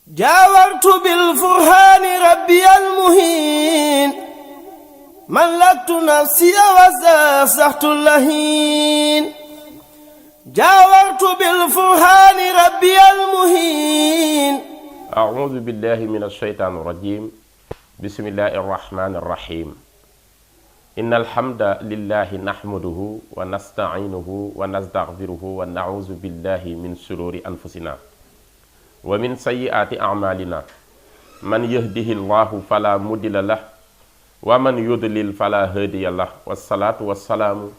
جاورت بالفرهان ربي المهين ملكت نفسي وزاسحت اللهين جاورت بالفرهان ربي المهين أعوذ بالله من الشيطان الرجيم بسم الله الرحمن الرحيم إن الحمد لله نحمده ونستعينه ونستغفره ونعوذ بالله من شرور أنفسنا ومن سيئات أعمالنا من يهده الله فلا مضل له ومن يضلل فلا هادي له والصلاة والسلام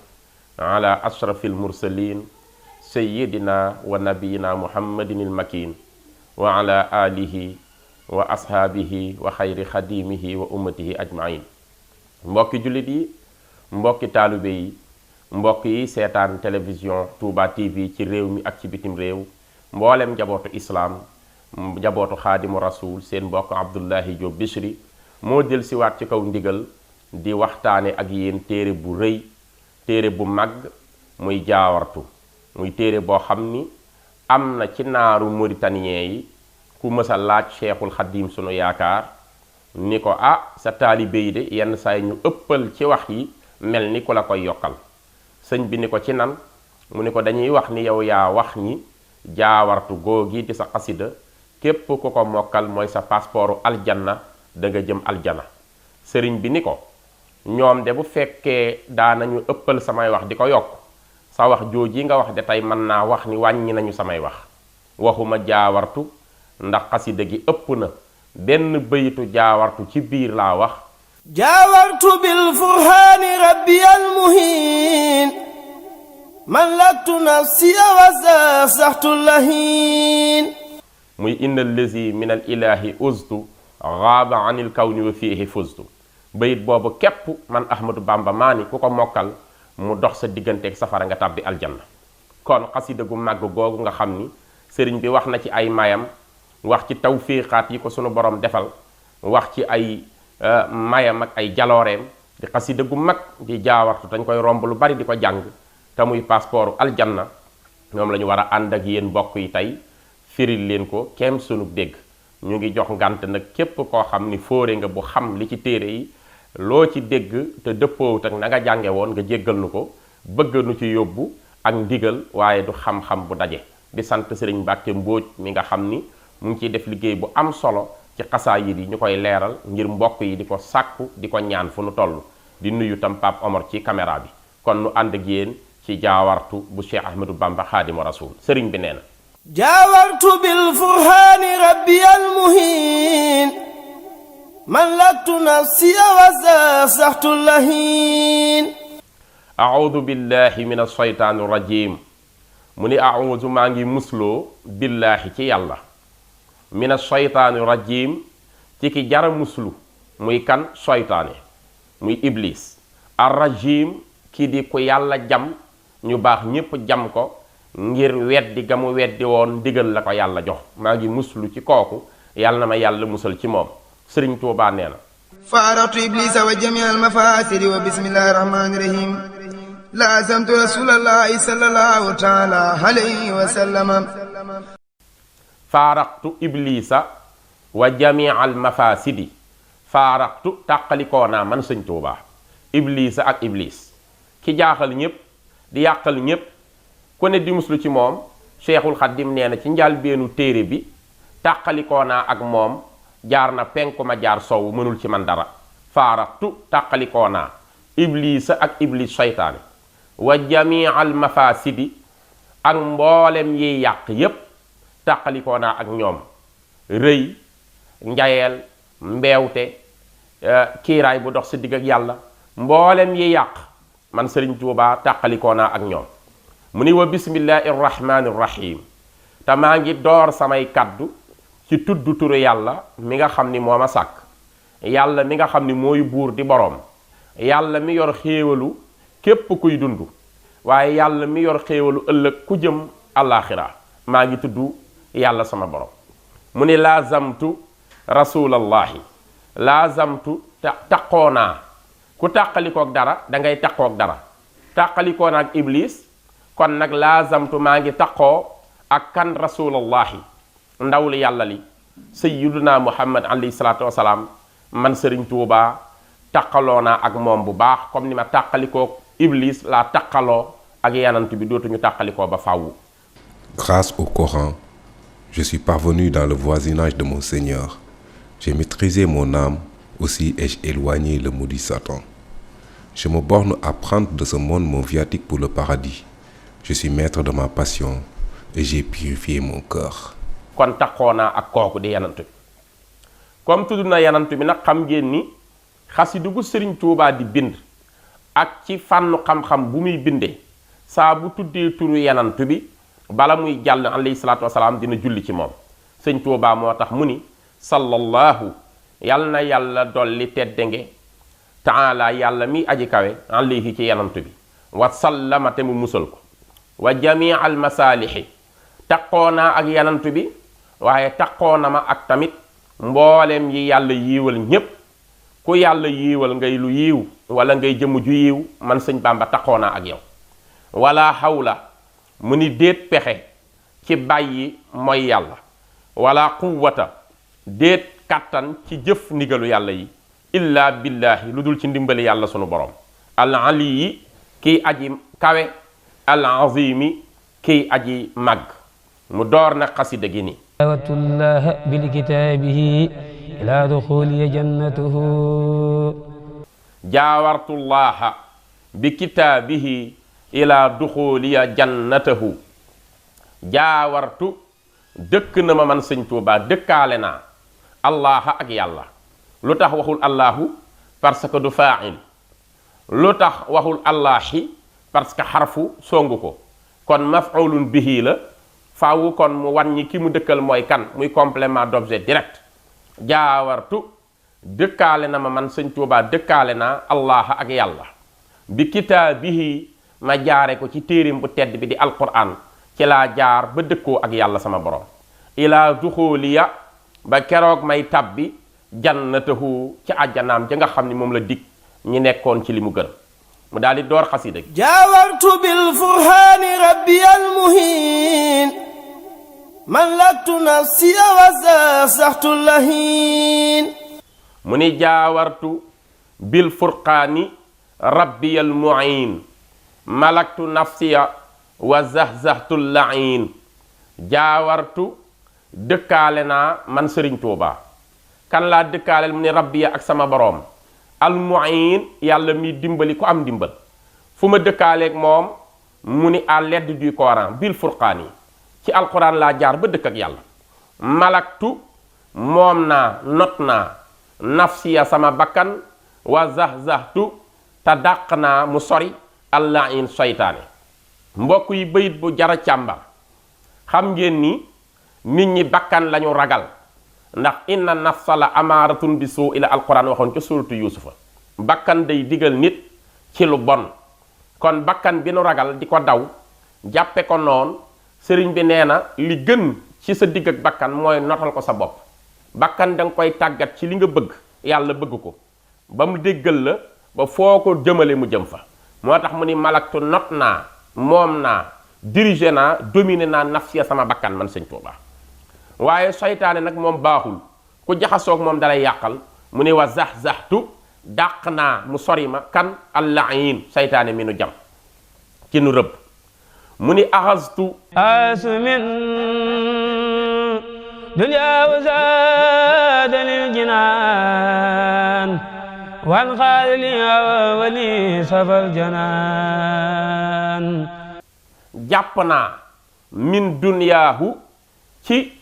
على أشرف المرسلين سيدنا ونبينا محمد المكين وعلى آله وأصحابه وخير خديمه وأمته أجمعين mbokki jullit yi mbokki taalibe yi mbokk yi seetaan télévision Touba TV ci réew mi ak ci bitim réew mboolem njabootu islaam njabootu xaadimu rasul seen mbokk Abdullahi Diop Bichri moo del siwaat ci kaw ndigal di waxtaane ak yéen téere bu rëy téere bu mag muy jaawartu muy téere boo xam ni am na ci naaru mauritanien yi ku mësa laaj cheikhul xadim sunu yaakaar ni ko sa taalibe yi de yenn saay ñu ëppal ci wax yi mel ni ku la koy yokkal sëñ bi ni ko ci nan mu ni ko dañuy wax ni yow yaa wax ñi jaawartu googi di sa xasida képp ku ko mokkal mooy sa passeportu aljanna da nga jëm aljana sëriñ bi ni ko ñoom de bu fekkee daanañu ëppal samay wax di ko yokk sa wax jooji nga wax de tey mën naa wax ni wàññi nañu samay wax waxuma jaawartu ndax xasida gi ëpp na benn bayitu jaawartu ci biir laa wax jaawartu bil furhaani rabbi al muhin mallaktu nafsi wa zasaxtu lahin muy innal lazi min al ilahi uztu gaaba anil kawni wa fiihi fuztu bayit boobu képp man Ahmadou Bamba maa ni ku ko mokkal mu dox sa digganteeg safara nga tàbbi aljanna kon xasida gu màgg googu nga xam ni sëriñ bi wax na ci ay mayam wax ci tawfiixaat yi ko sunu borom defal wax ci ay mayam ak ay jalooreem di xasida gu mag di jaawartu dañ koy romb lu bari di ko jàng te muy passeportu aljanna ñoom la ñu war a ànd ak yéen mbokk yi tey firil leen ko kem sunu dégg ñu ngi jox ngànt nag képp koo xam ni fóore nga bu xam li ci téere yi loo ci dégg te dëppoowut ak na nga jànge woon nga jéggal nu ko bëgg nu ci yóbbu ak ndigal waaye du xam-xam bu daje di sant sëriñ Mbàkke Mbóoj mi nga xam ni mu ngi ciy def liggéey bu am solo ci xasaayid yi ñu koy leeral ngir mbokk yi di ko sàkku di ko ñaan fu nu toll di nuyu tam Pape Omar ci caméra bi kon nu ànd ak yéen ci jaawartu bu Cheikh Ahmadou Bamba Xaadimu Rasuul sëriñ bi nee na jaawartu bil furhaani rabbi al muhin mallaktu nafsi wa zasaxtu lahin a'uudu billahi min ashaytaani rajim mu ni a'uudu maa ngi musloo billaahi ci yàlla min ashaytaani rajim ci ki jara muslu muy kan soytaane muy iblis ar rajim kii di ku yàlla jam ñu baax ñépp jam ko ngir weddi ga mu weddi woon ndigal la ko yàlla jox maa ngi muslu ci kooku yàlla na ma yàlla musal ci moom sëriñ Tuubaa nee na faaratu iblisa wa jami al mafasidi wa bismillahi rahmani rahim laasamtu rasulallahi sallallahu taala alayhi wa sallama faaraqtu iblisa wa jami al mafasidi faaraqtu tàqalikoonaa man sëñ Tuubaa iblisa ak iblis ki jaaxal ñépp di yàqal ñépp ku ne di muslu ci moom Cheikhul Xadim nee na ci njàlbeenu téere bi tàqalikoonaa ak moom jaar na penku ma jaar sowu mënul ci man dara faaraqtu tàqalikoonaa iblisa ak iblis seytaane wa jamii al mafasidi ak mboolem yiy yàq yépp tàqalikoonaa ak ñoom rëy njayeel mbeewte kiiraay bu dox sa digg ak yàlla mboolem yiy yàq man sëriñ Tuubaa tàqalikoonaa ak ñoom mu ni wa bismillahi irrahmani irrahim te maa ngi door samay kaddu ci tudd turu yàlla mi nga xam ni moo ma sàkk yàlla mi nga xam ni mooy buur di boroom yàlla mi yor xéewalu képp kuy dund waaye yàlla mi yor xéewalu ëllëg ku jëm àllaaxira maa ngi tudd yàlla sama borom mu ni laazamtu rasulallahi laazamtu taqoonaa ku tàqalikook dara dangay taqook dara tàqalikoona ak iblis kon nag laazamtu maa ngi taqoo ak kan rasulallahi ndaw li yàlla li sayyiduna muhammad alayhi salaatu wasalaam man Sëriñ Tuubaa taqaloo naa ak moom bu baax comme ni ma tàqalikoo iblis laa taqaloo ak yanant bi dootuñu tàqalikoo ba fàwwu. Grâce au Coran, je suis parvenu dans le voisinage de mon Seigneur. J'ai maîtrisé mon âme, aussi ai-je éloigné le maudit Satan. Je me borne à prendre de ce monde mon viatique pour le paradis. Je suis maître de ma passion et j'ai purifié mon cœur. kon taqoo naa ak kooku di yanant bi comme tudd na yanant bi nag xam ngeen ni xasida gu Sëriñ Tuubaa di bind ak ci fànnu xam-xam bu muy bindee saa bu tuddee turu yanant bi bala muy jàll alayhi salaatu wasalaam dina julli ci moom. Sëñ Tuubaa moo tax mu ni sallallahu yal na yàlla dolli teddange taala yàlla mi aji kawe alayhi ci yanant bi wa sallama te mu musal ko wa jamii al masaalixi taqoo naa ak yanant bi waaye taqoo na ma ak tamit mboolem yi yàlla yiiwal ñépp ku yàlla yiiwal ngay lu yiiw wala ngay jëmm ju yiiw man sëñ Bàmba taqoo naa ak yow. wala xawla mu ni déet pexe ci bàyyi mooy yàlla wala quwwata déet kàttan ci jëf ndigalu yàlla yi illa billaahi lu dul ci ndimbali yàlla sunu borom al aliyi kiy aji kawe al azimi kiy aji màgg mu door na xasida gi ni watullah bil kitaabihi ila duxuli jannatuhu jaawartullaha bi kitaabihi ila duxuliya jannatahu jaawartu dëkk na ma man Sëñ Tuubaa dëkkaale naa allaha ak yàlla lu tax waxul allahu parce que du faa'il lu tax waxul allahi parce que xarfu songu ko kon maf'ulun bihi la faawu kon mu wàññi ki mu dëkkal mooy kan muy complément d'objet direct jaawartu dëkkaale na ma man Sëñ Tuubaa dëkkaale naa allaha ak yàlla bi kitaabihi ma jaare ko ci téerim bu tedd bi di alquran ci laa jaar ba dëkkoo ak yàlla sama borom ilaa duxóoliya ba keroog may tabbi jannatahu ci àjjanaam ja nga xam ni moom la dig ñi nekkoon ci li mu gën mu daal di door xasida gi jaawartu bil furhaani rabbi al muhin malaktu nafsiya wa saxtu lahin mu ni jaawartu bil furqaani rabbi al muin malaktu nafsiya wa zahzahtu lain jaawartu dëkkaale naa man Sëriñ Tuubaa kan laa dëkkaaleel mu ni rabbiya ak sama boroom al muin yàlla mi dimbali ko am dimbal fu ma dëkkaaleeg moom mu ni à l'aide du Coran bil furqaan yi ci alquran laa jaar ba dëkk ak yàlla malaktu moom naa not naa nafsiya sama bakkan wa zahzahtu te dàq naa mu sori allahin soytaane mbokk yi bayit bu jara càmbar xam ngeen ni nit ñi bakkan lañu ragal ndax inna nafsa la amaaratun bi suu ila alquran waxoon ca suratu yusufa bakkan day digal nit ci lu bon kon bakkan bi nu ragal di ko daw jàppe ko noon sëriñ bi nee na li gën ci sa digg ak bakkan mooy notal ko sa bopp bakkan danga koy tàggat ci li nga bëgg yàlla bëgg ko ba mu déggal la ba foo ko jëmale mu jëm fa moo tax mu ni malaktu not naa moom naa dirigé naa dominé naa nafsiya sama bakkan man Sëñ Tuubaa waaye soytaane nag moom baaxul ku jaxasoog moom dalay yàqal mu ni wa zahzahtu dàq naa mu sori ma kan allahin soytaane mi nu jam ci nu rëbb mu ni axastu asmin dunya wa zaadalil jinaan wan xaalili wali safal janaan jàpp naa min dunyaahu ci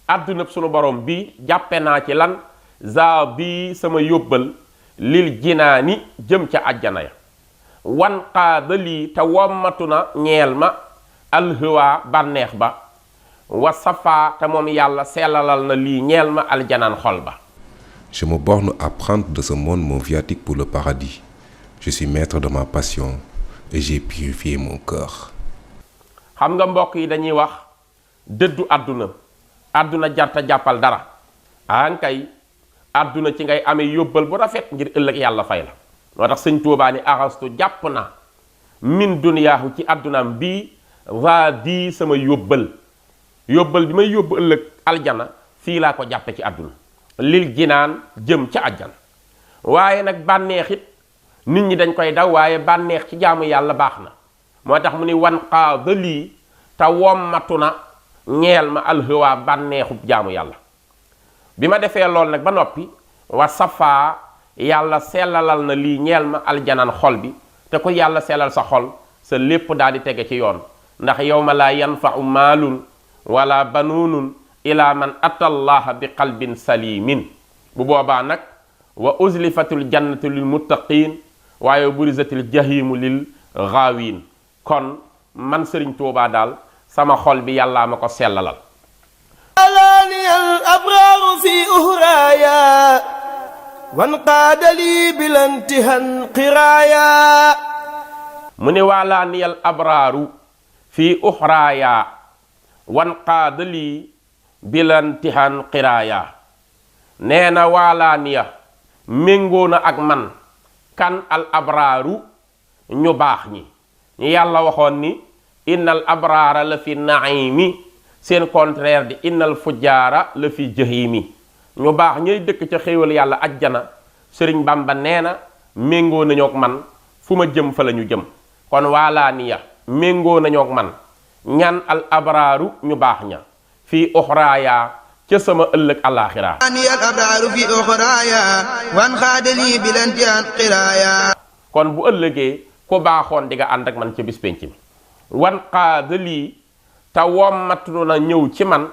àdduna sunu borom bi jàppe naa ci lan za bi sama yóbbal lil jinaani jëm ca àjjana ya wan qaadali te wommatu na ñeel ma alhëwa bànneex ba wa safa te moom yàlla sellalal na lii ñeel ma aljanaan xol ba. Je me borne à prendre de ce monde mon viatique pour le paradis. Je suis maître de ma passion et j'ai purifié mon cœur. xam nga mbokk yi dañuy wax dëddu àdduna àdduna jarta jàppal dara ankay àdduna ci ngay amee yóbbal bu rafet ngir ëllëg yàlla fay la moo tax Sëñ Tuubaa ni axastu jàpp na min duniyaahu ci àddunaam bii va di sama yóbbal bi may yóbbu ëllëg aljana fii laa ko jàppe ci àdduna lil jinaan jëm ca àjjan. waaye nag bànneex it nit ñi dañ koy daw waaye bànneex ci jaamu yàlla baax na moo tax mu ni wan qaada lii te wommatu na ñeel ma alhawa bànneexub jaamu yàlla. bi ma defee lool nag ba noppi wa safaa yàlla sellalal na lii ñeel ma aljanaan xol bi te ku yàlla sellal sa xol sa lépp daal di tege ci yoon ndax yawma laa yanfau maalun wala banuunun ila man atallaha bi qalbin salimin. bu boobaa nag wa uzlifatul jannatu lil muttaqin waaye burizatil jahimu lil ghaawin. kon man Sëriñ Tuubaa daal sama xol bi yàllaa ma ko sellalal. alaani al abraaru fi uhraaya wanqaada lii bilantihan qiraaya. mu ne waalaani al abraaru fi uhraaya wanqaada lii bilantihan qiraaya. nee na waalaaniya méngoo na ak man kan al abraaru ñu baax ñi ñu yàlla waxoon ni innal abraara la fi naimi seen contraire di innal fujjaara la fi jahimi. ñu baax ñooy dëkk ca xéewal yàlla ajjana sëriñ Bamba nee na méngoo nañook man fu ma jëm fa la ñu jëm. kon waalaaniya méngoo nañook man ñan al abraaru ñu baax ña fii uxraaya ca sama ëllëg alaaxira. ani al abraaru fi uxraaya wan xaadali bilantihan qiraaya. kon bu ëllëgee ku baaxoon di nga ànd ak man ca bis penc mi. wan xaadali te wommatu na ñëw ci man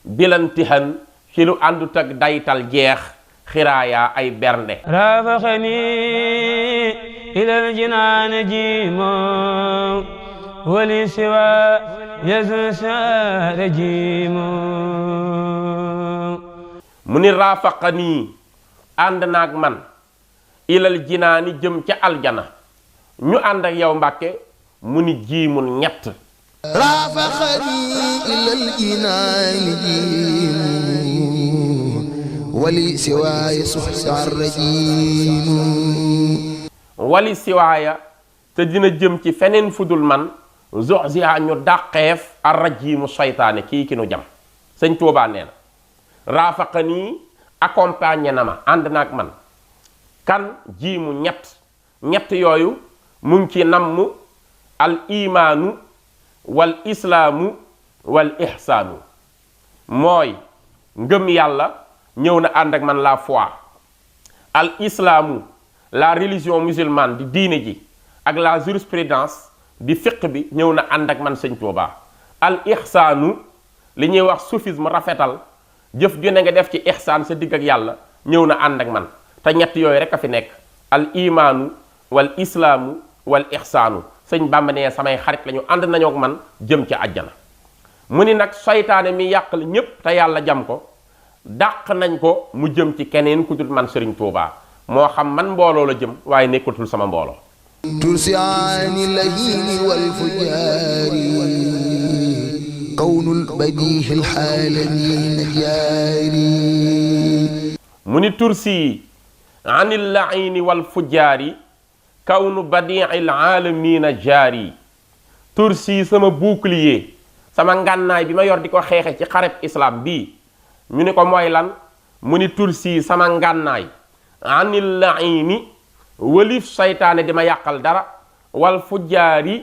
bilantihan ci lu àndut ak daytal jeex xiraaya ay bernde. raafaxani ilal jinaan jiimo wali siwa yasusa rejiimo. mu ni raafaqanii ànd naag man ilal jinaani jëm ca aljana ñu ànd ak yow Mbàkke mu ni jiimun ñett. raafaqani ilal jinaani jiimo wali siwaaya suxsa rajiimo. wali siwaaya te dina jëm ci feneen fudul man zuxziha ñu dàqeef ar rajiimu seytaane kii ki nu jam. sëñ Tuubaa nee na raafaqanii accompagné na ma ànd naag man kan jiimu ñett yooyu mu ngi ci namm al imaanu wal islaamu wal ihsaanu. mooy ngëm yàlla ñëw na ànd ak man la foi, al islaamu la religion musulmane di diine ji ak la jurisprudence di fiqh bi ñëw na ànd ak man sëñ Tuubaa. al ihsaanu li ñuy wax soufisme rafetal jëf ju ne nga def ci ihsaan sa digg ak yàlla ñëw na ànd ak man te ñett yooyu rek a fi nekk al imaanu wal islaamu wal ihsaanu. sëñ Bàmba nee samay xarit lañu ànd nañoo ak man jëm ci àjjana. mu ni nag seytaane mi yàqal ñépp te yàlla jam ko dàq nañ ko mu jëm ci keneen ku dul man Sëriñ Tuubaa moo xam man mbooloo la jëm waaye nekkatul sama mbooloo. tursiyaani lahiini wal fujaari kawnul badiihil xaalamiina jaari. mu ni tursi anil lahiini wal fujaari kawnu badiihil aalamiina jaari. tursi sama bouclier sama ngànnaay bi ma yor di ko xeexe ci xareb islam bii ñu ni ko mooy lan mu ni tursi sama ngànnaay anil lahiini walif saytaane di ma yàqal dara wal fujjaari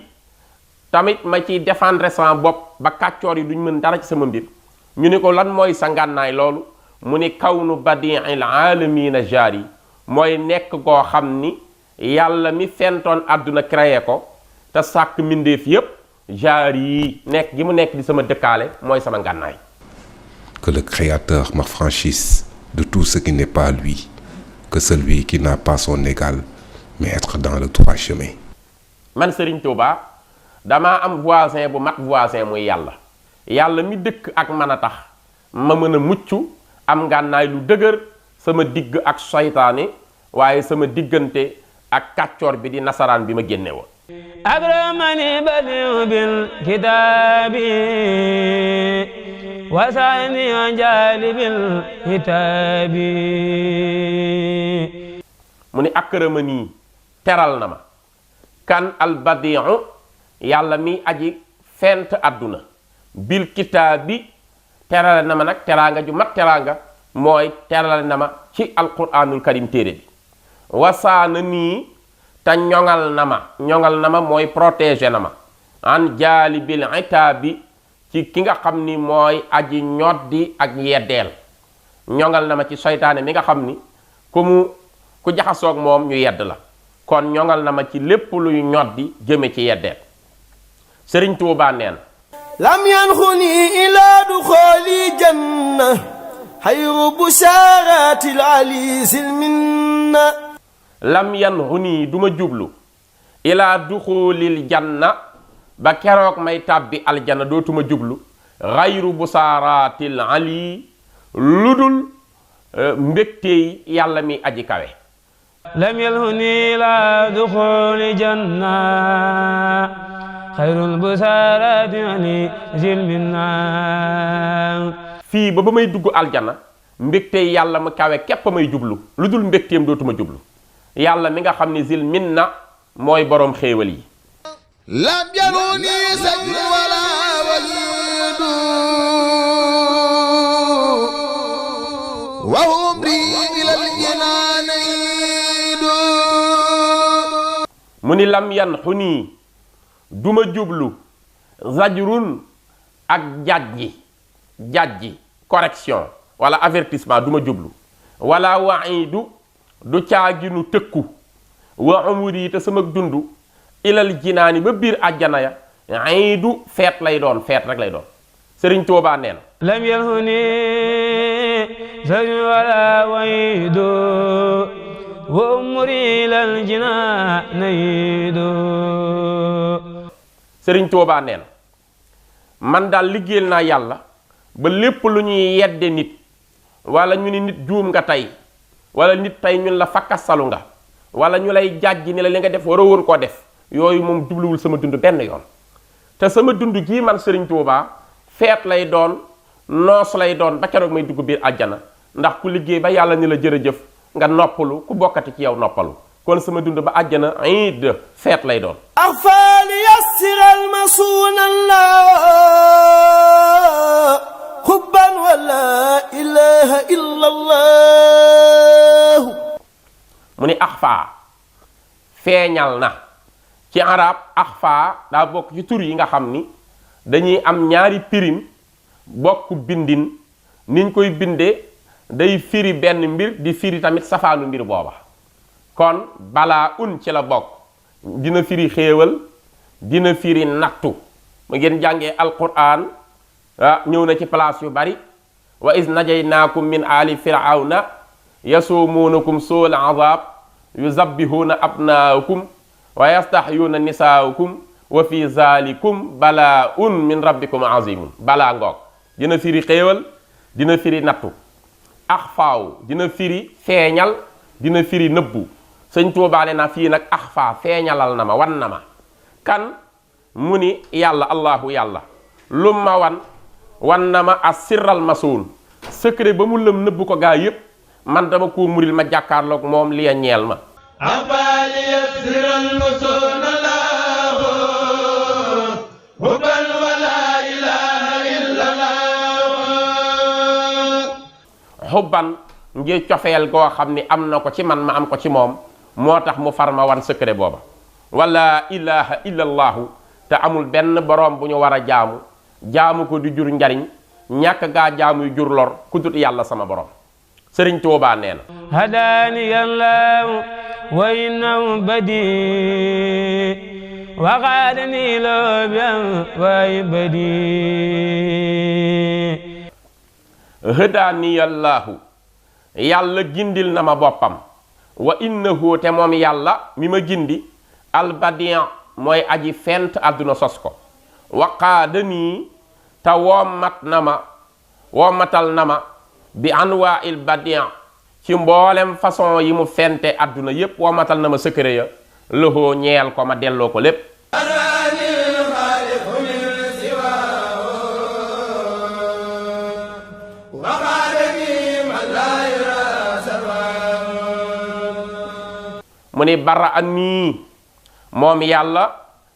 tamit ma ciy défendre sama bopp ba kàccoor yi duñ mën dara ci sama mbir. ñu ni ko lan mooy sa ngànnaay loolu mu ni kawnu badiil aalamiina jaari mooy nekk koo xam ni yàlla mi fentoon àdduna créé ko te sàkk mbindeef yépp jaari yi nekk gi mu nekk di sama dëkkaale mooy sama ngànnaay. Que le Créateur m'affranchisse de tout ce qui n'est pas lui, que celui qui n'a pas son égal, mais être dans le droit chemin. man Sëriñ Tuubaa damaa am voisin bu mat voisin muy yàlla yàlla mi dëkk ak man a tax ma mën a mucc am ngànnaay lu dëgër sama digg ak soytaane waaye sama diggante ak kàccoor bi di nasaraan bi ma génne woon. أكرمني بديع بالكتاب وسعني عن جالب الكتاب. mu ni akramani teral na ma kan albadiu yàlla mi aji fent àdduna bil kitaabi terale na ma nag teraanga ju mat teraanga mooy terale na ma ci alquranul karim téere bi wasaana nii te ñoŋal na ma mooy protéger na ma an jaalibil itaabi ci ki nga xam ni mooy aji ñoddi ak yeddeel ñoŋal na ma ci seytaane mi nga xam ni ku jaxasoog moom ñu yedd la kon ñoŋal na ma ci lépp luy ñoddi jëme ci yeddeel Sëriñ Tuubaa neen lam yanxuni ilaa duxooli janna xayru bushaaratil aliisil minna lam yanxuni duma jublu ilaa duxoolil janna ba keroog may tàbbi aljana dootuma jublu xayru bushaaratil ali ludul mbégteey yàlla mi aji kawe lam yanxuni ilaa duxooli janna xayrul busaraati ali zilminna fii ba may dugg aljana mbégtey yàlla mu kawe képp may jublu lu dul mbégteem dootuma jublu yàlla mi nga xam ni zilminna mooy boroom xéewal yi lam yaruni sajru wala wajidu wa umri ilal jinaanidu mu ni lam yanxuni duma jublu zajrun ak jajji correction wala avertissement duma jublu wala wa'idu du caaginu tëkku wa umri te sama dundu ilal jinaani ba biir àjjana ya iidu feet lay doon feet rek lay doon Sëriñ Tuubaa neen lam yanhuni zajrun wala wa'idu wa umri ilal jinaani Sëriñ Tuubaa neen man daal liggéeyal naa yàlla ba lépp lu ñuy yedde nit wala ñu ni nit juum nga tey wala nit tey ñun la fakkasalu nga wala ñu lay jàjji ni la li nga def waroo woon koo def yooyu moom jubluwul sama dund benn yoon te sama dund gii man Sëriñ Tuubaa feet lay doon noos lay doon ba keroog may dugg biir àjjana ndax ku liggéey ba yàlla ni la jërëjëf nga noppalu ku bokkati ci yow noppalu kon sama dund ba àjjana iid feet lay doon axfaali yassiral masuunan la xubban wala ilaha illa allah mu ni axfaa feeñal na ci arab axfaa daa bokk ci tur yi nga xam ni dañuy am ñaari pirim bokk bindin niñ koy bindee day firi benn mbir di firi tamit safaanu mbir booba kon balaa ci la bokk dina firi xéewal dina firi nattu mu ngeen jàngee alquran ñëw na ci place yu bari wa is najaynaakum min ali firawna yasumuunakum suul azab yuzabbihuuna abnaakum wa yastahyuuna nisaakum wa fi zalikum balaa min rabbikum azimun balaa ngoog dina firi xéewal dina firi nattu axfaaw dina firi feeñal dina firi nëbbu Sëñ Tuubaa nee na fii nag axfaa feeñalal na ma wan na ma kan mu ni yàlla allahu yàlla lu ma wan na ma as sirral masuun secret ba mu lëm nëbb ko gaa yépp man dama koo muril ma jàkkaarloog moom li ñeel ma xubban ngir cofeel goo xam ni am na ko ci man ma am ko ci moom moo tax mu far ma wan secret booba wala ilaha illallahu te amul benn boroom bu ñu war a jaamu ko di jur njariñ ñàkk gaa jaamuy jur lor ku dut yàlla sama borom Sëriñ Tuubaa nee na hadaani allahu wa innahu badi wa qaadani loo biam waay badi hadaani allahu yàlla gindil na ma boppam wa innahu te moom yàlla mi ma gindi albadian mooy aji fent àdduna sos ko waqaadanii te wommatal na ma bi anwaa'il badian ci mboolem façon yi mu fente àdduna yépp wommatal na ma secret ya loxoo ñeel ko ma delloo ko lépp mu ni bara an nii moom yàlla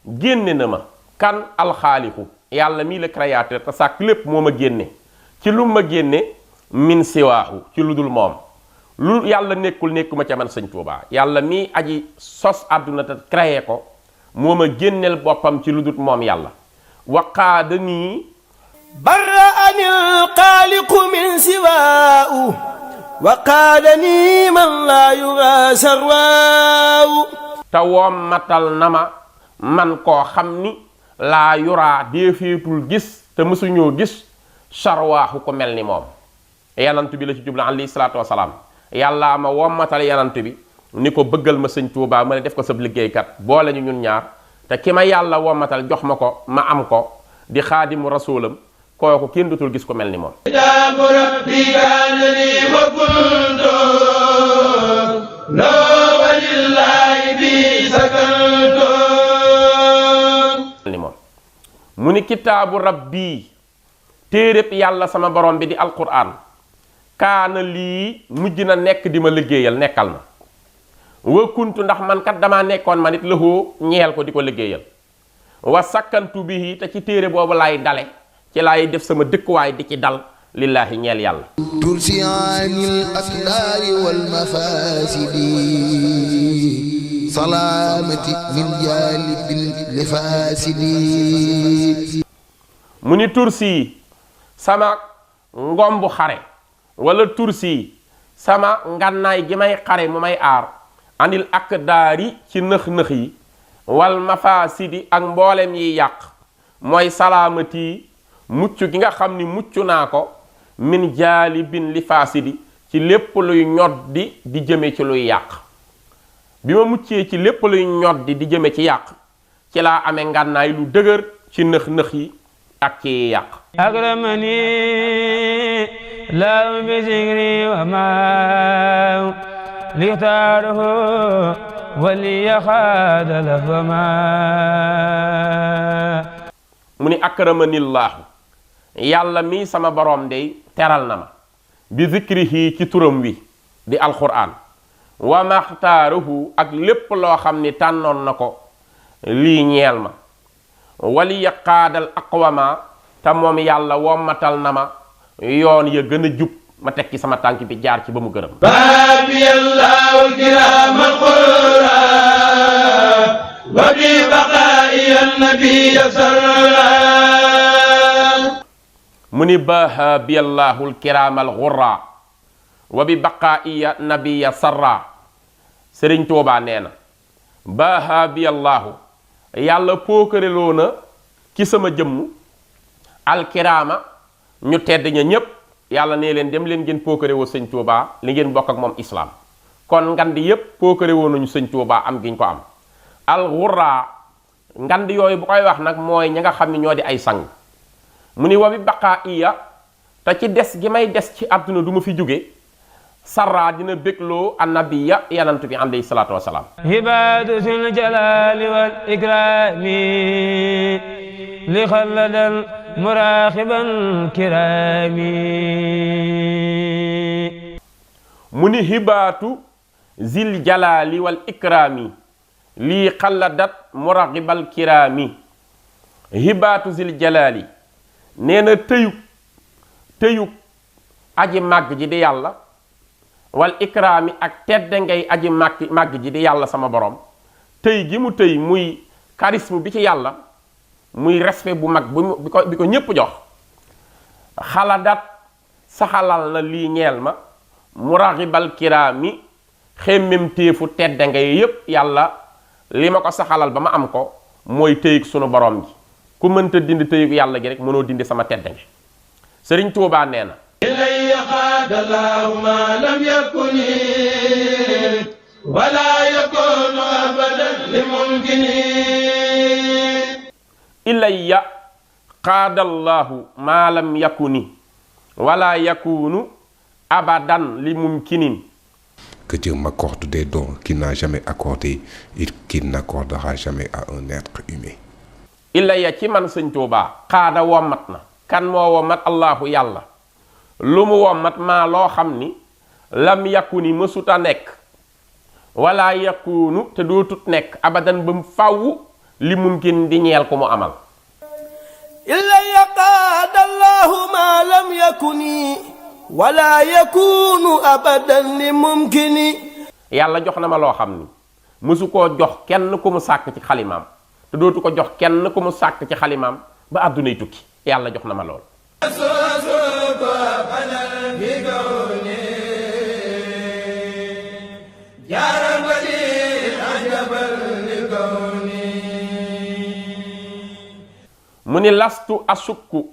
génne na ma kan alxaaliqu yàlla mii la créateur te sàkk lépp moo ma génne ci lu ma génne min siwaahu ci lu dul moom lu yàlla nekkuma ca man sëñ Tuubaa yàlla mi aji sos àdduna te créé ko moo ma génneel boppam ci lu dul moom yàlla waqaada nii barra anil xaaliqu min siwaahu waqaada nii man laa yuraa sarwaahu te wommatal na ma man koo xam ni laa yuraa déefeetul gis te mësuñoo gis sarwaahu ko mel ni moom yanant bi la ci jubla alayhi salaatu wasalaam yàlla ma wommatal yanant bi ni ko bëggal ma sëñ Tuubaa ma ne def ko sab liggéeykat boole ñu ñun ñaar te ki ma yàlla wommatal jox ma ko ma am ko di xaadimu rasuulam kooku kenn dutul gis ko mel ni moom mu ni kitaabu rabbi téeréb yàlla sama borom bi di alquran kaana lii mujj na nekk di ma liggéeyal nekkal ma wa kuntu ndax man kat damaa nekkoon ma nit lëxoo ñeel ko di ko liggéeyal wa sakkantu bihi te ci téere boobu laay dale ci laay def sama dëkkuwaay di ci dal lillaahi ñeel yàlla tursiyaanil aklaari wal mafaasidi salaamati min jaalibin li faasidi mu ni tursi sama ngombu xare wala tursi sama ngannaay gi may xare mu may aar anil akdaari ci nëx-nëx yi wal mafaasidi ak mboolem yi yàq mooy salaamati mucc gi nga xam ni mucc naa ko min jaalibin li faasidi ci lépp luy ñoddi di jëme ci luy yàq bi ma muccee ci lépp luy ñoddi di jëme ci yàq ci laa amee ngànnaay lu dëgër ci nëx-nëx yi ak ci yàq akramani laahu bi zikri wa ma lixtaaruhu wali yaxaada la fa ma mu ni akramanillaahu yàlla mi sama borom dey teral na ma bi zikrihi ci turam wi di alquran wa maxtaaruhu ak lépp loo xam ni tànnoon na ko lii ñeel ma wali yaqaadal aqwama te moom yàlla wommatal na ma yoon ya gën a jub ma tekki sama tànk bi jaar ci ba mu gërëm baabi yàllaahu kiraamal qurra wa bi baqaa'i an-nabi sallallahu mu ni baaha bi yàllaahul kiraamal qurra wa bi baqaa'i nabiya sarra sëriñ Tuubaa nee na baaha bi yàllaahu yàlla pookareloo na ci sama jëmm alkiraama ñu tedd ña ñépp yàlla nee leen dem leen ngeen pookare woo sëñ Tuubaa li ngeen bokk ak moom islaam kon ngand yépp pookare woo nañu sëñ Tuubaa am giñ ko am alxurraa ngand yooyu bu koy wax nag mooy ña nga xam ne ñoo di ay sang mu ni wa bi baqaa iya te ci des gi may des ci àdduna du ma fi jóge sarra dina bégloo annabiya yanant bi alayhi salaatu wasalaam hibaadu sil jalaali wal ikraami li xalladal muraaxiban kiraami mu ni hibaatu zil jalaali wal ikraami lii xalladat muraaxibal kiraami hibaatu zil jalaali nee na tëyug aji màgg ji di yàlla wal ikraami ak tedde ngay aji màgg ji di yàlla sama borom tëy gi mu tëy muy charisme bi ci yàlla muy respect bu mag bi ko ñépp jox xaladat saxalal na lii ñeel ma muraxibal kiraami xemmem téefu tedde ngay yépp yàlla li ma ko saxalal ba ma am ko mooy tëyig sunu borom gi ku mënta dindi tëyig yàlla gi rek mënoo dindi sama tedde ngi Sëriñ Tuubaa nee na إلي قاد الله ما لم يكن ولا يكون أبدا لممكن ilayya qaadallahu ma lam yakuni wala yakunu abadan li mumkinin. Que Dieu m'accorde des dons qu'il n'a jamais accordés et qu'il n'accordera jamais à un être humain. ilayya ci man sëñ Tuubaa qaada wommat na kan moo wommat allahu yàlla lu mu wommat maa loo xam ni lam yakuni mësuta nekk wala yakunu te dootut nekk abadan ba mu fàww li mumkin di ñeel ko mu amal illa yaqaada allahu ما لم يكن ولا يكون أبدا لممكن yàlla jox na ma loo xam ni mësu koo jox kenn ku mu sàkk ci xalimaam te dootu ko jox kenn ku mu sàkk ci xalimaam ba àddunay tukki yàlla jox na ma lool. mu ni lastu asukku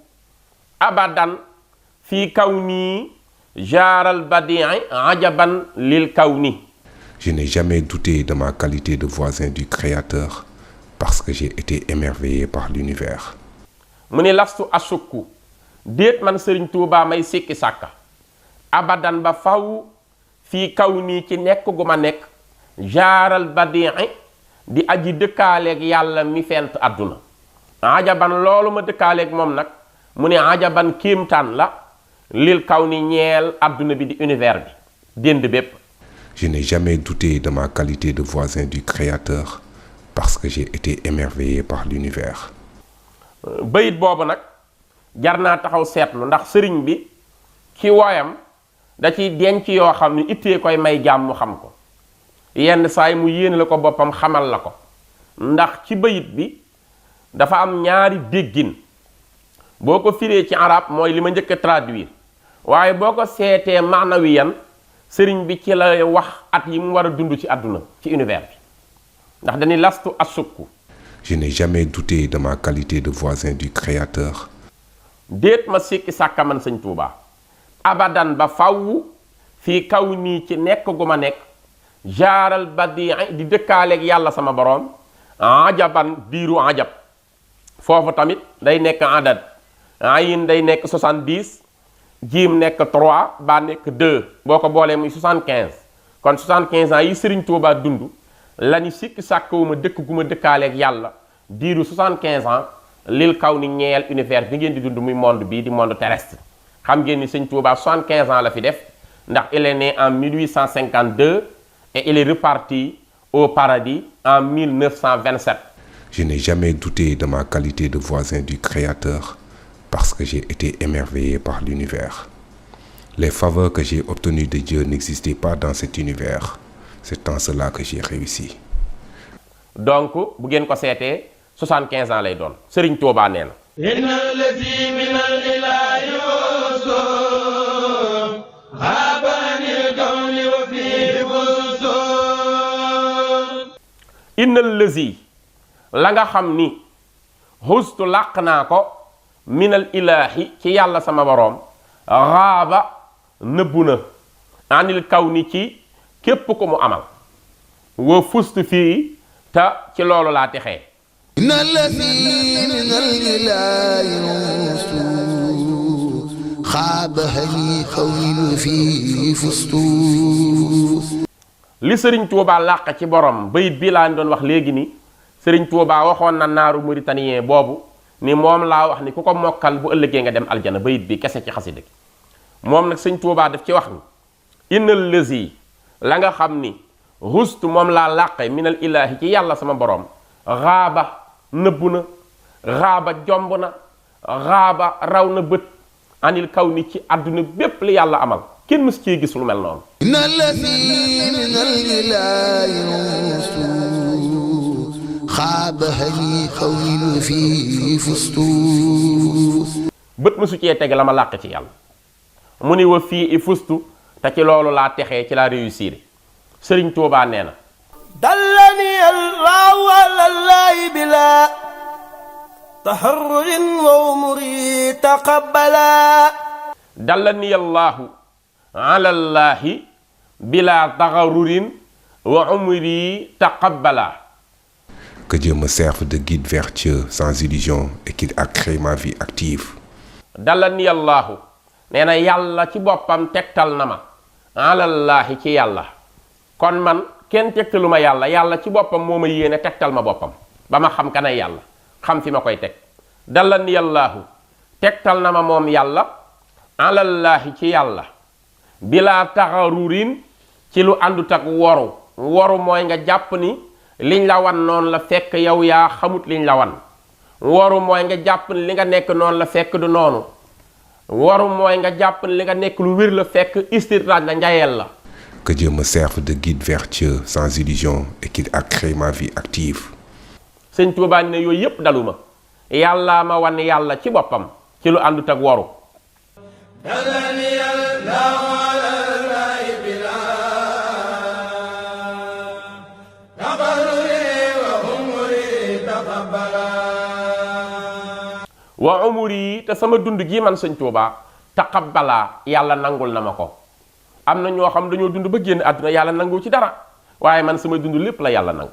abadan fii kawni jaaral badii ajaban lil kawni. Je n'ai jamais douté de ma qualité de voisin du Créateur parce que j'ai été émerveillé par l'univers. mu ni lastu asukku déet man Sëriñ Tuubaa may sikki sàkka abadan ba faw fii kawni ci nekk gu ma nekk jaaral badii di aji dëkkaaleeg yàlla mi fent àdduna ajaban loolu ma dëkkaaleeg moom nag mu ne ajaban kéemtaan la lil kaw ni ñeel àdduna bi di univers bi dénd bépp. Je n'ai jamais douté de ma qualité de voisin du Créateur parce que j'ai été émerveillé par l'univers. bayit boobu nag jar naa taxaw seetlu ndax sëriñ bi ci woyam da ci denc yoo xam ne ittee koy may jaam mu xam ko yenn saay mu yéene la ko boppam xamal la ko ndax ci bayit bi dafa am ñaari déggin boo ko firee ci arab mooy li ma njëkk a traduire waaye boo ko seetee maanawiyan sëriñ bi ci la wax at yi mu war a dund ci àdduna ci univers bi ndax dañuy lastu asukku. Je n'ai jamais douté de ma qualité de voisin du Créateur. déet ma sikki sàkka man Sëñ Tuubaa abadan ba faw fii kaw nii ci nekk gu ma nekk jaaral badii di dëkkaaleeg yàlla sama boroom ajaban diiru ajab foofu tamit day nekk adad ayin day nekk 70 jiim nekk 3 ba nekk 2 boo ko boolee muy 75 kon 75 ans yi Sëriñ Tuubaa dund lañu sikki sàkkawuma dëkk gu ma dëkkaaleeg yàlla diiru 75 ans lil kaw ni ñeel univers bi ngeen di dund muy monde bii di monde terrestre xam ngeen ni Sëñ Tuubaa 75 ans la fi def ndax il est né en 1852 et il est reparti au paradis en 1927. Je n'ai jamais douté de ma qualité de voisin du Créateur parce que j'ai été émerveillé par l'univers. Les faveurs que j'ai obtenues de Dieu n'existaient pas dans cet univers. C'est en cela que j'ai réussi. donc bu ngeen ko seetee 75 ans lay doon Sëriñ Tuubaa nee na. inna allazi min al ilahi usum habanil kawni wa fihi busum. inna allazi la nga xam ni xustu làq naa ko minal ilaahi ci yàlla sama boroom raaba nëbbu na anil kaw ni ci képp ko mu amal wa fustu fii te ci loolu laa texee. inna allazi minal ilaahi ustu xaabahani kawni fi fustu. li Sëriñ Tuubaa làq ci borom bayit bii laa doon wax léegi ni Sëriñ Tuubaa waxoon na naaru mauritanien boobu ni moom laa wax ni ku ko mokkal bu ëllëgee nga dem aljana bayit bi kese ci xasida gi moom nag Sëriñ Tuubaa daf ci wax ni innal lazi la nga xam ni hustu moom laa làqe minal ilaahi ci yàlla sama borom raaba nëbbu na raaba jomb na raaba raw na bët anil kaw ni ci àdduna bépp li yàlla amal kenn mës cee gis lu mel noonu. inna allazi minal ilaahi ustu xaabahani kawni fi fustu. bët mësu cee teg la ma làq ci yàlla mu ni wa fii i fustu te ci loolu laa texee ci laa réussir Sëriñ Tuubaa nee na. dallani allahu ala llahi bila taharrurin wa umri taqabbala. dallani allahu ala llahi bila taharrurin wa umri taqabbala. Que Dieu me serve de guide vers Dieu sans illusion et qu'il accrée ma vie active. dallani allahu nee na yàlla ci boppam tegtal na ma alallaahi ci yàlla kon man kenn tegtalu ma yàlla yàlla ci boppam moo ma yéene tegtal ma boppam ba ma xam kanay yàlla xam fi ma koy teg. dallani allahu tegtal na ma moom yàlla alallaahi ci yàlla bilaa taxarurin ci lu àndut ak woru mooy nga jàpp ni liñ la wan noonu la fekk yow yaa xamut liñ la wan woru mooy nga jàpp ni li nga nekk noonu la fekk du noonu waru mooy nga jàpp li nga nekk lu wér la fekk istidraaj la njayeel la. Que Dieu me serve de guide vers Dieu sans illusion et qu'il a créé ma vie active. Sëñ Tuubaa ne yooyu yépp daluma yàlla ma wan yàlla ci boppam ci lu àndut ak waru. wa umuri te sama dund gi man Sëñ Tuubaa taqabbala yàlla nangul na ma ko. am na ñoo xam dañoo dund ba génn àdduna yàlla nangu ci dara waaye man sama dund lépp la yàlla nangu.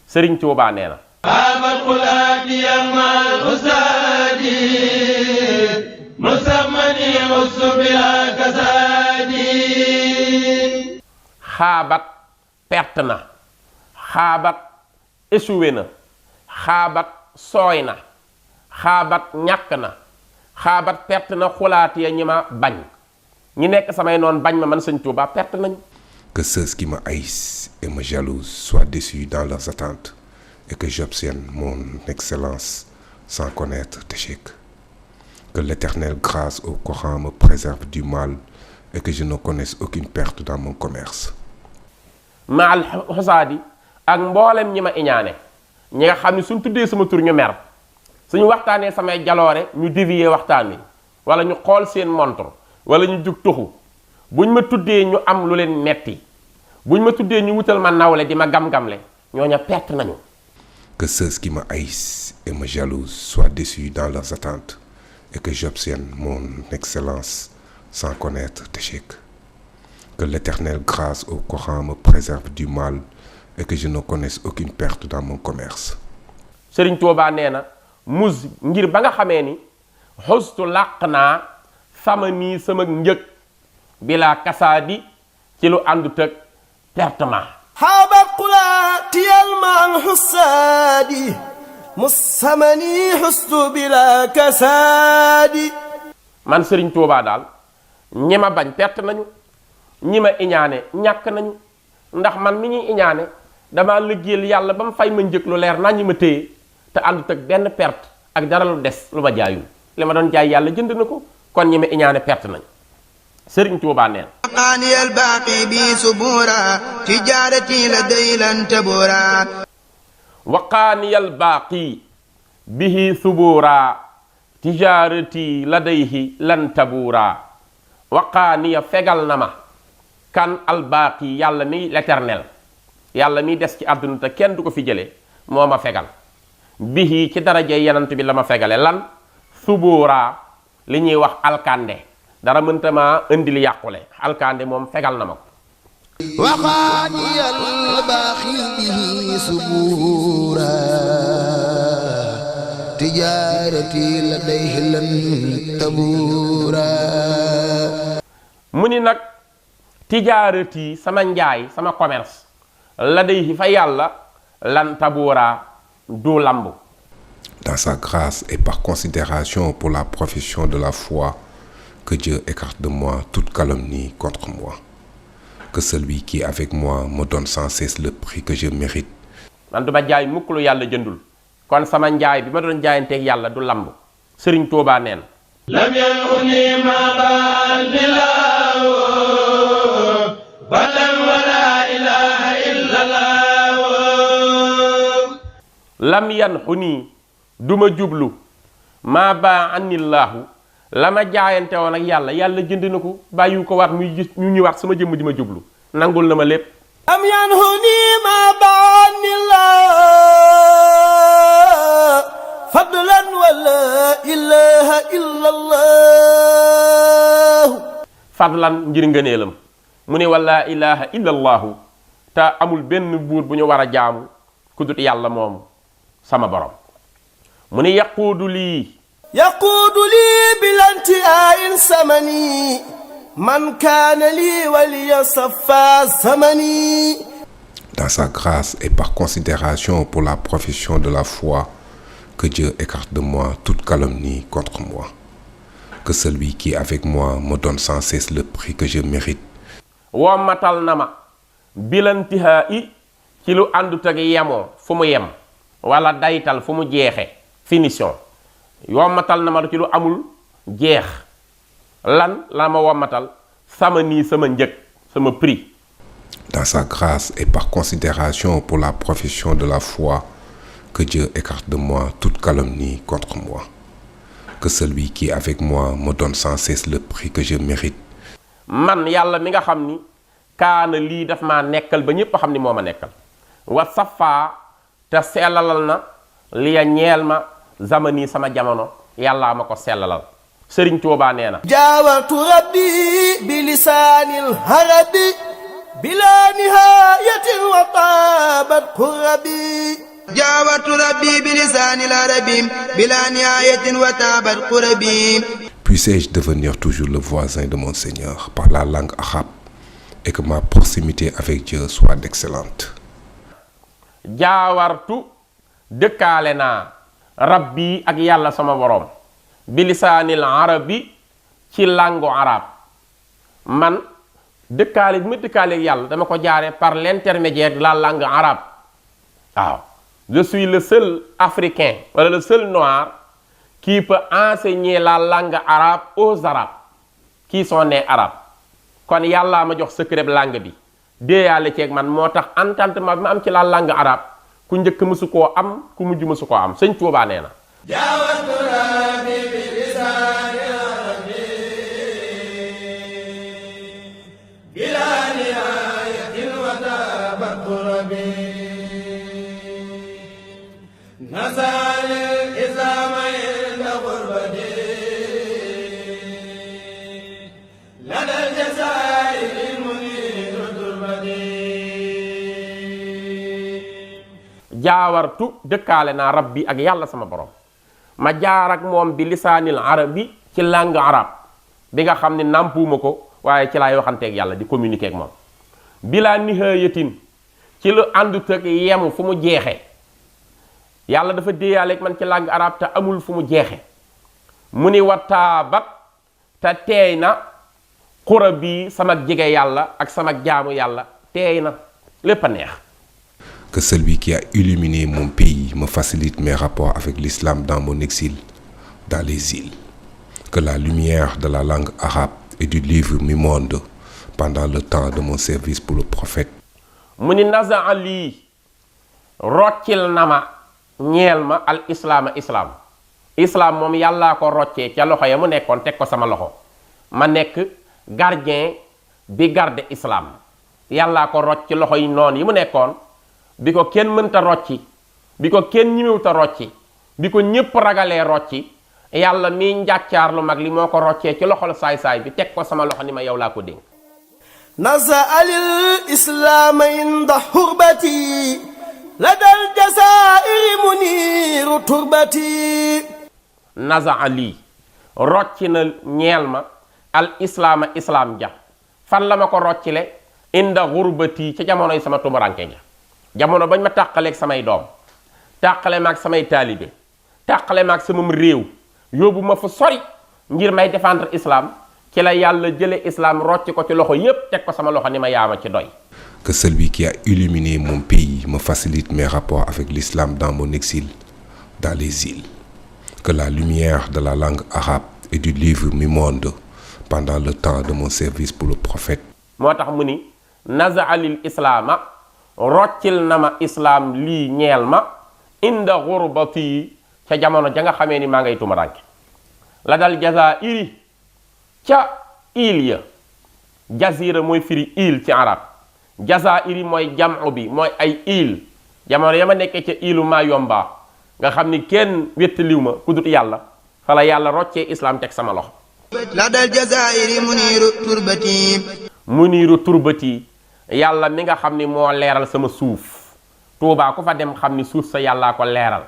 Sëriñ Tuubaa nee na amal xulaati yamal usaadi musammani usbila kasaadi. xaabat perte na xaabat échoué na xaabat sooy na xaabat ñàkk na xaabat perte na xulaati ya ñi ma bañ ñi nekk samay noon bañ ma man Sëñ Tuubaa perte nañ. Que ceux qui me haïssent et me jalousent soient déçus dans leurs attentes et que j'obtienne mon excellence sans connaître d'échec. Que l'éternelle grâce au Coran me préserve du mal et que je ne connaisse aucune perte dans mon commerce. maal xosaadi ak mboolem ñi ma iñaane ñi nga xam ne suñ tuddee sama tur ñu mer suñu waxtaanee samay jaloore ñu dévier waxtaan wi wala ñu xool seen montre wala ñu jug tuxu buñ ma tuddee ñu am lu leen metti buñ ma tuddee ñu wutal ma nawle di ma gam-gamle ñooña perte nañu. Que ceux qui me haïssent et me jalousent soient déçus dans leurs attentes et que j'obtienne mon excellence sans connaître d'échec. Que l'éternelle grâce au Coran me préserve du mal et que je ne connaisse aucune perte dans mon commerce. Sëriñ Tuubaa nee na mus ngir ba nga xamee ni xustu làq naa sama nii sama njëg bilaa kasaadi ci lu àndut ak pertement. xaabat xulaatiyal maan xusaadi musamani xustu bila kasaadi. man Sëriñ Tuubaa daal ñi ma bañ perte nañu ñi ma iñaane ñàkk nañu ndax man mi ñuy iñaane dama liggéeyal yàlla ba mu fay ma njëg lu leer naa ñi ma téye te àndut ak benn perte ak dara lu des lu ma jaayul li ma doon jaay yàlla jënd na ko kon ñi ma iñaane perte nañu. Sëriñ Tuubaa neen waqaani albaaqi bi subura tijaarati laday lan tabura. waqaani albaaqi bihi subura tijaarati ladayhi lan tabura. waqaaniya fegal na ma kan albaaqi yàlla mi l'éternel yàlla mi des ci àdduna te kenn du ko fi jële moo ma fegal bihi ci daraje yenant bi la ma fegale lan subura li ñuy wax alkande dara mënta ma indi li yàqule alkande moom fegal na ma ko. waqaani albaaxi bihi subura tijaarati ladayhi lan tabura. mu ni nag tijaarati sama njaay sama commerce ladayhi fa yàlla lan tabura du lambu. Dans sa grâce et par considération pour la profession de la foi, que Dieu écarte de moi toute calomnie contre moi. Que celui qui est avec moi me donne sans cesse le prix que je mérite. man du ma jaay mukk lu yàlla jëndul kon sama njaay bi ma doon jaayanteeg yàlla du lamb. Sëriñ Tuubaa neen lam yanuni ma ba'dillahu balan wala ilaha illallah. lam yanxuni duma jublu maa baa anillaahu la ma jaayante woon ak yàlla yàlla jënd na ko bàyyiwu ko waat muy gis ñu ñëwaat sama jëmm di ma jublu nangul na ma lépp. am yanhuni ma baanillah fadlan wala ilaha illallah. fadlan ngir ngëneelam mu ne wala ilaha illallahu te amul benn buur bu ñu war a jaamu ku dut yàlla moom sama borom mu ne yaquudu lii bilanti ayin samani man kaana lii waliya safa samani. Dans sa grâce et par considération pour la profession de la foi, que Dieu écarte de moi toute calomnie contre moi. Que celui qui est avec moi me donne sans cesse le prix que je mérite. wommatal na ma bilantihaa i ci lu àndut ak yemoo fu mu yem wala daytal fu mu jeexe finition wommatal na ma ci lu amul jeex lan la ma wommatal sama nii sama njëg sama prix. Dans sa grâce et par considération pour la profession de la foi, que Dieu écarte de moi toute calomnie contre moi. Que celui qui est avec moi me donne sans cesse le prix que je mérite. Man yàlla mi nga xam ni kaana lii daf maa nekkal ba ñépp xam ni moo ma nekkal. wa safaa te sellalal na li ya ñeel ma zamani sama jamono yàllaa ma ko sellalal. Sëriñ Tuubaa nee na. jaawartu rabbi bi lisaanil harabi bila nihayatin wa taabat qurabi. jaawartu rabbi bi lisaanil harabi bila nihayatin wa taabat qurabi. Puissais-je devenir toujours le voisin de mon Seigneur par la langue arabe et que ma proximité avec Dieu soit d'excellente. jaawartu dëkkaale naa rabbi ak yàlla sama borom bilisaanil arabi ci langue arabe man dëkkaale bi ma dëkkaale ak yàlla dama ko jaare par l'intermédiaire de la langue arabe. waaw je suis le seul africain wala le seul noir qui peut enseigner la langue arabe aux arabes qui sont nés arabes. kon yàlla ma jox secret langue bi déeyaale ceeg man moo tax entendement bi ma am ci la langue arabe ku njëkk mësu koo am ku mujj mësu koo am. Sëñ Tuubaa nee na. jaawartu dëkkaale naa rabbi ak yàlla sama borom ma jaar ak moom bi lisaanil arabi ci langue arabe bi nga xam ne nàmpuuma ko waaye ci laay waxanteeg yàlla di communiquer ak moom. bilaa nihayatin ci lu àndut ak yemu fu mu jeexe yàlla dafa déeyaale ak man ci langue arabe te amul fu mu jeexe mu ni wataabat te teey na xura bi sama jege yàlla ak sama jaamu yàlla teey na lépp a neex. Que celui qui a illuminé mon pays me facilite mes rapports avec l'islam dans mon exil, dans les îles. Que la lumière de la langue arabe et du livre m'inonde pendant le temps de mon service pour le prophète. mu ni naza ali roccil na ma ñeel ma al islaama islam. islam moom yàllaa ko roccee ca loxo ya mu nekkoon teg ko sama loxo ma nekk gardien bi garde islam. yàllaa ko rocc ci loxo yi noonu yi mu nekkoon bi ko kenn mënta rocci bi ko kenn ñimiwta rocci bi ko ñépp ragalee rocci yàlla mi njàccaar lu mag li moo ko roccee ci loxol saay-saay bi teg ko sama loxo ni ma yow laa ko dénk. nasa alil islaama inda xurbati ladal jazairi muniru turbati. nasa ali rocci na ñeel ma al islaama islam ja fan la ma ko roccile inda xurbati ca jamonoy sama tumuranke ja jamono bañ ma tàqaleeg samay doom tàqale maag samay taalibe tàqale maag samam réew yóbbu ma fa sori ngir may défendre islam ci la yàlla jële islam rocc ko ci loxo yépp teg ko sama loxo ni ma yaama ci doy. Que celui qui a illuminé mon pays me facilite mes rapports avec l'islam dans mon exil, dans les îles. Que la lumière de la langue arabe et du livre m'inonde pendant le temps de mon service pour le prophète. moo tax mu ni nazaalil islaama roccil na ma islam lii ñeel ma inda xurbati ca jamono ja nga xamee ni maa ngay tumaranke la dal jazairi ca île ya jazira mooy firi île ci arab jazairi mooy jamu bi mooy ay île jamono ya ma nekkee ca îlu Mayomba nga xam ni kenn wéttaliw ma ku dut yàlla fa la yàlla roccee islam teg sama loxo. la dal jazairi muniiru turbati yàlla mi nga xam ni moo leeral sama suuf Tuubaa ku fa dem xam ni suuf sa yàllaa ko leeral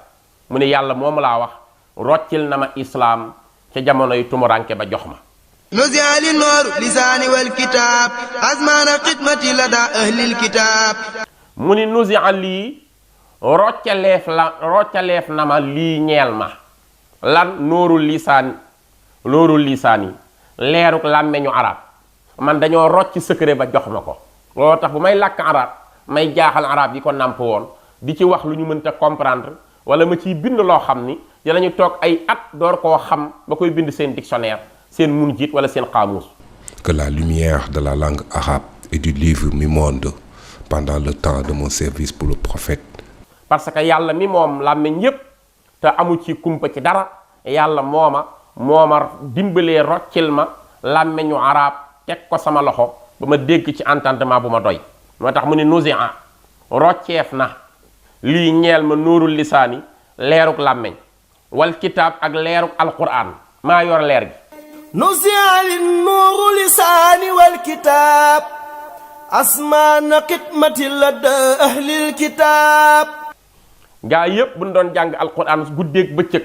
mu ne yàlla moomu laa wax roccil na ma islaam ca jamono yu tumuranke ba jox ma. نزع للنور لساني والكتاب أزمان خدمتي لدى أهل الكتاب. mu ni nusi lii roccaleef na ma lii ñeel ma lan nóorul lisaan yi leeruk làmmeñu arab man dañoo rocc secret ba jox ma ko loolu tax bu may làkk arab may jaaxal arab yi ko nàmp woon di ci wax lu ñu mënta comprendre wala ma ciy bind loo xam ni dinañu toog ay at door koo xam ba koy bind seen dictionnaire seen munjit wala seen qaamuus. Que la lumière de la langue arabe et du livre m'inonde pendant le temps de mon service pour le prophète. Parce que yàlla mi moom làmmiñ yépp te amu ci kumpa ci dara, yàlla mooma dimbalee roccil ma làmmiñu arab teg ko sama loxo ba ma dégg ci entendement bu ma doy. moo tax mu ni nuzi'a rocceef na lii ñeel ma nuurul lisaani leeruk làmmiñ wal kitaab ak leeruk alquran maa yor leer gi. nuzi'a lin nuuru lisaani wal kitaab asmaana xidmati ladda ahlil kitaab. gaa yépp bu ñu doon jàng alquran guddeeg bëccëg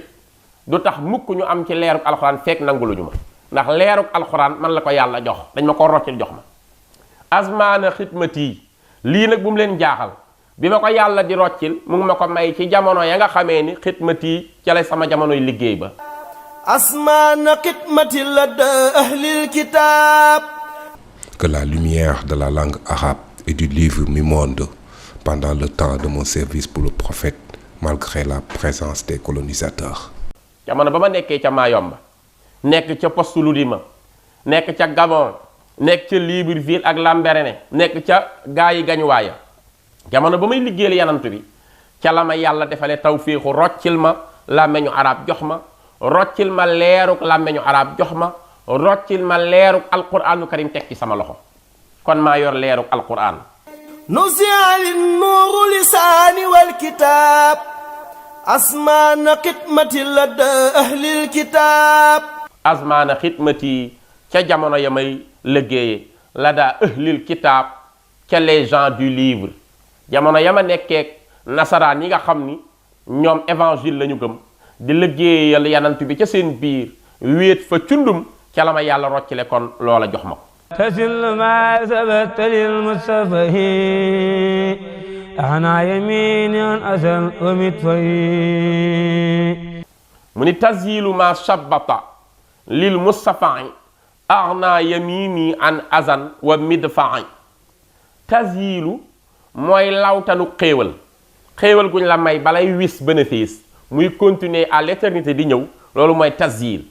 du tax mukk ñu am ci leeruk alquran fekk nanguluñu ma ndax leeruk alquran man la ko yàlla jox dañ ma ko roccil jox ma. asmaana xidmati lii nag bu mu leen jaaxal bi ma ko yàlla di roccil mu ngi ma ko may ci jamono ya nga xamee ni xidmati ca la sama jamonoy liggéey ba. asmaana xidmati ladda ahlil kitaab. Que la lumière de la langue arabe et du livre m'inonde pendant le temps de mon service pour le prophète malgré la présence des colonisateurs. jamono ba ma nekkee ca Mayomba nekk ca poste Ludima nekk ca Gabon nekk ca Libreville ak Lambaréné nekk ca gaa yi gañuwaaya jamono ba may liggéeyal yanantu bi ca la ma yàlla defale tawfiixu roccil ma làmmeñu arab jox ma roccil ma leeruk làmmeñu arab jox ma roccil ma leeruk alquranu karim teg ci sama loxo kon maa yor leeruk alquran. nuzi'a lin nuuru lisaani wal kitaab asmaana xidmati ladda ahlil kitaab. asmaana xidmati ca jamono ya may liggéeye ladda ahlil kitaab ca les gens du livre jamono ya ma nekkeek nasaraan yi nga xam ni ñoom évangile lañu gëm di liggéeyal yanant bi ca seen biir wéet fa cundum ca la ma yàlla roccile kon loola jox ma ko. تسل ما ثبت للمصطفى أنا يميني عن أسل ومتفي من تزيل ما شبط للمصطفى أغنى يميني عن أذن ومدفع تزيل mooy lawtanu xéewal xéewal guñ la may balay wis bénéfice muy continuer à l'éternité di ñëw loolu mooy tazyil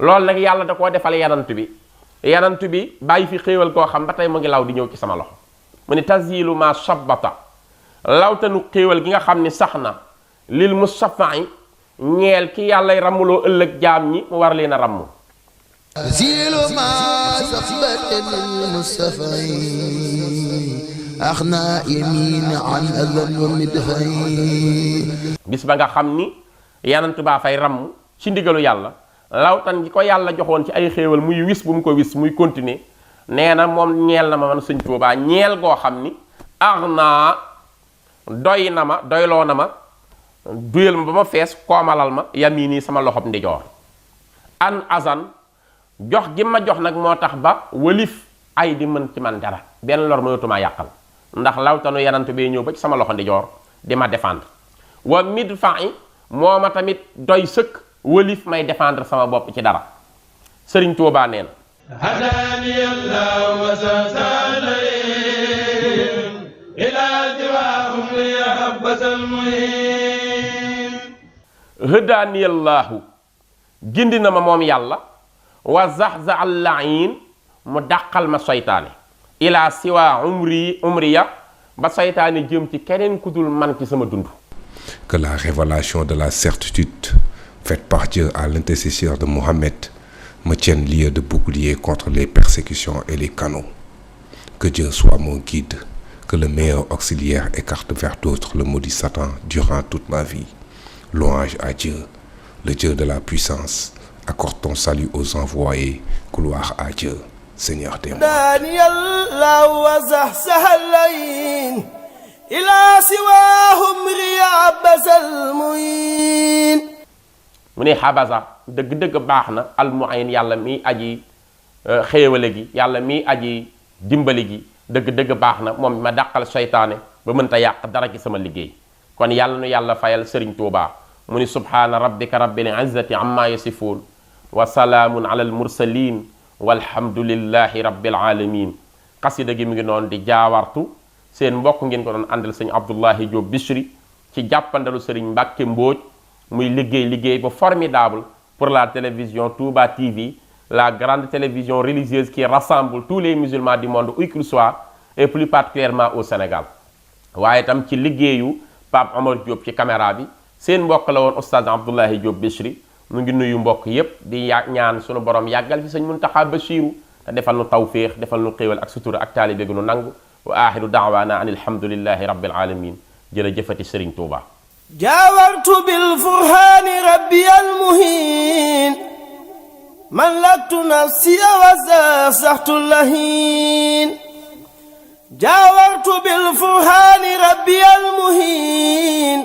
loolu nag yàlla da koo defal yanant bi bàyyi fi xéewal koo xam ba tey mu ngi law di ñëw ci sama loxo mu ni tazyilu ma shabbata lawtanu xéewal gi nga xam ni sax na lil mustafa'i ñeel ki yàllay rammuloo ëllëg jaam ñi mu war leen a ramm. تزيل ما ثبت للمصطفى أخنا يمين عن أذن ومدفعي. bis ba nga xam ni yanant baa fay ramm ci ndigalu yàlla lawtan gi ko yàlla joxoon ci ay xéewal muy wis bu mu ko wis muy continuer nee na moom ñeel na ma man Sëñ Tuubaa ñeel goo xam ni axnaa doy na ma doyloo na ma duyal ma ba ma fees koomalal ma yamini sama loxob ndijoor an azan jox gi ma jox nag moo tax ba walif ay di mën ci man dara benn lor mënatuma yàqal ndax lawtanu yanant bee ñëw ba ci sama loxo ndijoor di ma défendre wa midfa'i moo ma tamit doy sëkk walif may défendre sama bopp ci dara Sëriñ Tuubaa nee na هداني الله وسلسلين إلى سواهم ليحبس المهين. هداني الله gindi na ma moom yàlla wa zahza al la'in mu dàqal ma seytaane ila siwa umriya ba seytaane jëm ci keneen ku dul man ci sama dund. Que la révélation de la certitude faite par Dieu à l'intercesseur de Mohammed me tienne lieu de bouclier contre les persécutions et les canaux. Que Dieu soit mon guide, que le meilleur auxiliaire écarte vers d'autres le maudit Satan durant toute ma vie. Louange à Dieu, le Dieu de la puissance. Accorde ton salut aux envoyés. Gloire à Dieu, Seigneur des mondes. mu ne xabasa dëgg-dëgg baax na almu'in yàlla miy aji xéewale gi yàlla miy aji dimbali gi dëgg-dëgg baax na moom ma dàqal seytaane ba mënta yàq dara ci sama liggéey. kon yàlla nu yàlla fayal Sëriñ Tuubaa mu ni subhaana rabbika rabbil izzati amma yasifuun wa salaamun ala al mursalin walhamdulillahi rabbil alamin. xasida gi mu ngi noonu di jaawartu seen mbokk ngeen ko doon àndal sëñ Abdullahi Diop Bichri ci jàppandalu Sëriñ Mbàkke Mbóoj muy liggéey bu formidable pour la télévision Touba TV la grande télévision religieuse qui rassemble tous les musulmans du monde où qu'ils soient et plus particulièrement au Sénégal waaye itam ci liggéeyu Pape Omar Diop ci caméra bi seen mbokk la woon Oustaz Abdoulaye Diop Bichri mu ngi nuyu mbokk yépp di ñaan sunu borom yàggal fi sëñ Muntaxa Bachiru te defal nu tawféex defal nu xéewal ak sutura ak taalibe gu nu nangu wa axiru daawaana an alhamdulillahi rabbil alamin jërëjëfati Sëriñ Tuuba jaawartu bil furhaani rabbi al muhin mallaktu nafsi wa saxtu lahin jaawartu bil furhaani rabbi al muhin